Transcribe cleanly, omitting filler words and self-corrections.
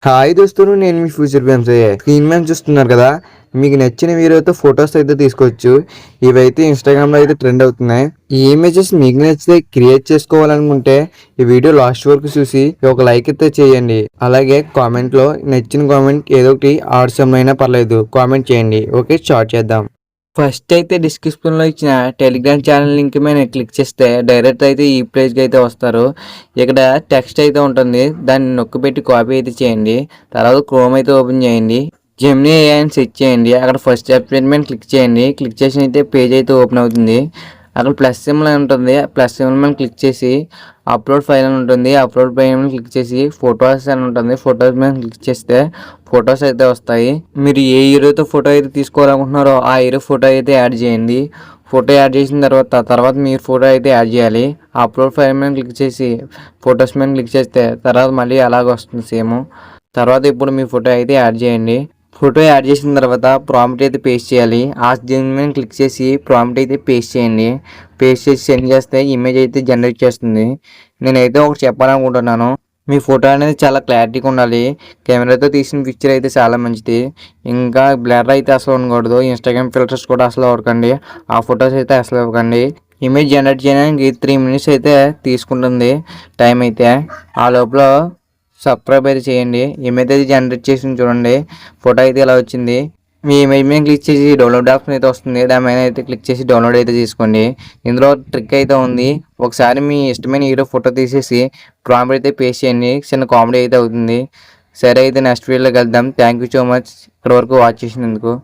Hi దోస్తులు, నేను మీ future fans అయ్యే స్క్రీన్ మ్యాన్ చూస్తున్నారు కదా. మీకు నచ్చిన వీడియోతో ఫొటోస్ అయితే తీసుకోవచ్చు. ఇవైతే ఇన్స్టాగ్రామ్లో అయితే ట్రెండ్ అవుతున్నాయి. ఈ ఇమేజెస్ మీకు నచ్చితే క్రియేట్ చేసుకోవాలనుకుంటే ఈ వీడియో లాస్ట్ వరకు చూసి ఒక లైక్ అయితే చేయండి. అలాగే కామెంట్లో నచ్చిన కామెంట్ ఏదో ఒకటి ఆడ్సమ్ అయినా పర్లేదు కామెంట్ చేయండి. ఓకే, స్టార్ట్ చేద్దాం. ఫస్ట్ అయితే డిస్క్రిప్షన్లో ఇచ్చిన టెలిగ్రామ్ ఛానల్ లింక్ మీద క్లిక్ చేస్తే డైరెక్ట్ అయితే ఈ పేజ్కి అయితే వస్తారు. ఇక్కడ టెక్స్ట్ అయితే ఉంటుంది, దాన్ని నొక్కిపెట్టి కాపీ అయితే చేయండి. తర్వాత క్రోమ్ అయితే ఓపెన్ చేయండి. జెమినీ ఏఐ అని సెర్చ్ చేయండి. అక్కడ ఫస్ట్ అపాయింట్మెంట్ క్లిక్ చేయండి. క్లిక్ చేసి అయితే పేజ్ అయితే ఓపెన్ అవుతుంది. అక్కడ ప్లస్ సింబల్ అని ఉంటుంది, ప్లస్ సింబల్ మీద క్లిక్ చేసి అప్లోడ్ ఫైల్ అని ఉంటుంది, అప్లోడ్ ఫైల్ మీద క్లిక్ చేసి ఫొటోస్ అని ఉంటుంది, ఫొటోస్ మీద క్లిక్ చేస్తే ఫొటోస్ అయితే వస్తాయి. మీరు ఏ హీరోతో ఫోటో అయితే తీసుకోవాలనుకుంటున్నారో ఆ హీరో ఫోటో అయితే యాడ్ చేయండి. ఫోటో యాడ్ చేసిన తర్వాత మీరు ఫోటో అయితే యాడ్ చేయాలి. అప్లోడ్ ఫైల్ మీద క్లిక్ చేసి ఫొటోస్ మీద క్లిక్ చేస్తే తర్వాత మళ్ళీ అలాగే వస్తుంది సేమ్. తర్వాత ఇప్పుడు మీ ఫోటో అయితే యాడ్ చేయండి. ఫోటో యాడ్ చేసిన తర్వాత ప్రాంప్ట్ అయితే పేస్ట్ చేయాలి. ఆ దీని మీద క్లిక్ చేసి ప్రాంప్ట్ అయితే పేస్ట్ చేయండి. పేస్ట్ చేసి సెండ్ చేస్తే ఇమేజ్ అయితే జనరేట్ చేస్తుంది. నేనైతే ఒకటి చెప్పాలనుకుంటున్నాను, మీ ఫోటో అనేది చాలా క్లారిటీగా ఉండాలి. కెమెరాతో తీసిన పిక్చర్ అయితే చాలా మంచిది. ఇంకా బ్లర్ అయితే అసలు ఉండకూడదు. ఇన్స్టాగ్రామ్ ఫిల్టర్స్ కూడా అసలు అవ్వకండి. ఆ ఫొటోస్ అయితే అసలు ఇవ్వకండి. ఇమేజ్ జనరేట్ చేయడానికి 3 minutes అయితే తీసుకుంటుంది టైం అయితే. ఆ లోపల సబ్స్క్రైబ్ అయితే చేయండి. ఇమేజ్ అయితే జనరేట్ చేసి చూడండి. ఫోటో అయితే ఇలా వచ్చింది. మీ ఇమేజ్ మీద క్లిక్ చేసి డౌన్లోడ్ ఆప్షన్ అయితే వస్తుంది, దాని మీద అయితే క్లిక్ చేసి డౌన్లోడ్ అయితే తీసుకోండి. ఇందులో ట్రిక్ అయితే ఉంది. ఒకసారి మీ ఇష్టమైన హీరో ఫోటో తీసేసి ప్రాంప్ట్ అయితే పేస్ట్ చేయండి. చిన్న కామెడీ అయితే అవుతుంది. సరే అయితే నెక్స్ట్ వీడియోలోకి వెళ్దాం. థ్యాంక్ యూ సో మచ్ ఇక్కడ వరకు వాచ్ చేసినందుకు.